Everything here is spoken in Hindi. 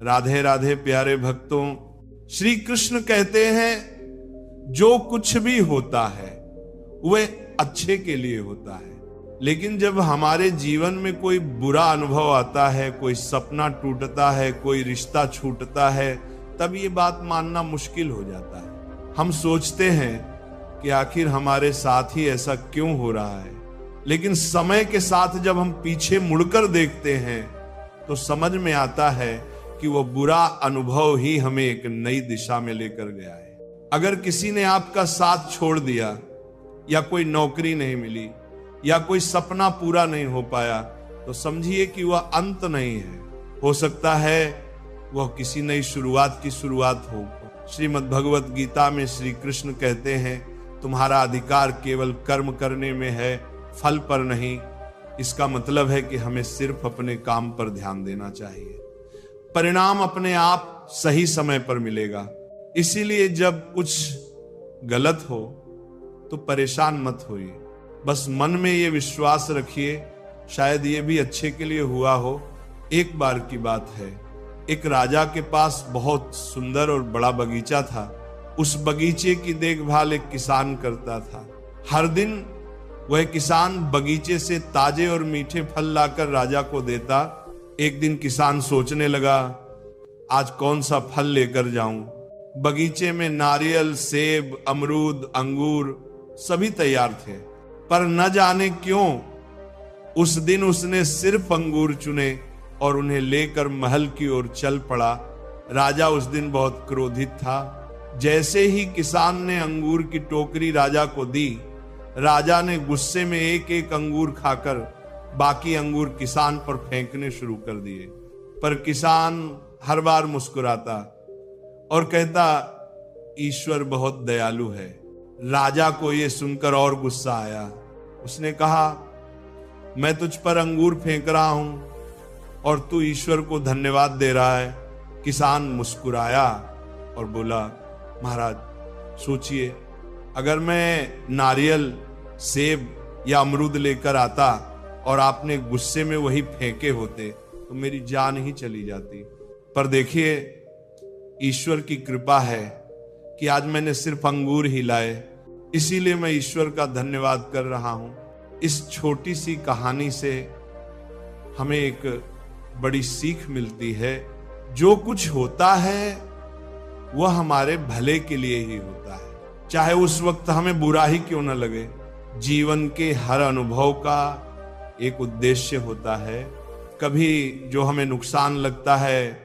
राधे राधे प्यारे भक्तों, श्री कृष्ण कहते हैं जो कुछ भी होता है वह अच्छे के लिए होता है। लेकिन जब हमारे जीवन में कोई बुरा अनुभव आता है, कोई सपना टूटता है, कोई रिश्ता छूटता है, तब ये बात मानना मुश्किल हो जाता है। हम सोचते हैं कि आखिर हमारे साथ ही ऐसा क्यों हो रहा है। लेकिन समय के साथ जब हम पीछे मुड़कर देखते हैं तो समझ में आता है कि वो बुरा अनुभव ही हमें एक नई दिशा में लेकर गया है। अगर किसी ने आपका साथ छोड़ दिया, या कोई नौकरी नहीं मिली, या कोई सपना पूरा नहीं हो पाया, तो समझिए कि वह अंत नहीं है। हो सकता है वह किसी नई शुरुआत की शुरुआत हो। श्रीमद् भगवत गीता में श्री कृष्ण कहते हैं, तुम्हारा अधिकार केवल कर्म करने में है, फल पर नहीं। इसका मतलब है कि हमें सिर्फ अपने काम पर ध्यान देना चाहिए। परिणाम अपने आप सही समय पर मिलेगा। इसीलिए जब कुछ गलत हो तो परेशान मत होइए, बस मन में ये विश्वास रखिए शायद ये भी अच्छे के लिए हुआ हो। एक बार की बात है, एक राजा के पास बहुत सुंदर और बड़ा बगीचा था। उस बगीचे की देखभाल एक किसान करता था। हर दिन वह किसान बगीचे से ताजे और मीठे फल लाकर राजा को देता। एक दिन किसान सोचने लगा, आज कौन सा फल लेकर जाऊं। बगीचे में नारियल, सेब, अमरूद, अंगूर सभी तैयार थे, पर न जाने क्यों उस दिन उसने सिर्फ अंगूर चुने और उन्हें लेकर महल की ओर चल पड़ा। राजा उस दिन बहुत क्रोधित था। जैसे ही किसान ने अंगूर की टोकरी राजा को दी, राजा ने गुस्से में एक एक अंगूर खाकर बाकी अंगूर किसान पर फेंकने शुरू कर दिए। पर किसान हर बार मुस्कुराता और कहता, ईश्वर बहुत दयालु है। राजा को यह सुनकर और गुस्सा आया। उसने कहा, मैं तुझ पर अंगूर फेंक रहा हूं और तू ईश्वर को धन्यवाद दे रहा है। किसान मुस्कुराया और बोला, महाराज सोचिए, अगर मैं नारियल, सेब या अमरूद लेकर आता और आपने गुस्से में वही फेंके होते तो मेरी जान ही चली जाती। पर देखिए, ईश्वर की कृपा है कि आज मैंने सिर्फ अंगूर ही लाए, इसीलिए मैं ईश्वर का धन्यवाद कर रहा हूं। इस छोटी सी कहानी से हमें एक बड़ी सीख मिलती है। जो कुछ होता है वह हमारे भले के लिए ही होता है, चाहे उस वक्त हमें बुरा ही क्यों न लगे। जीवन के हर अनुभव का एक उद्देश्य होता है। कभी जो हमें नुकसान लगता है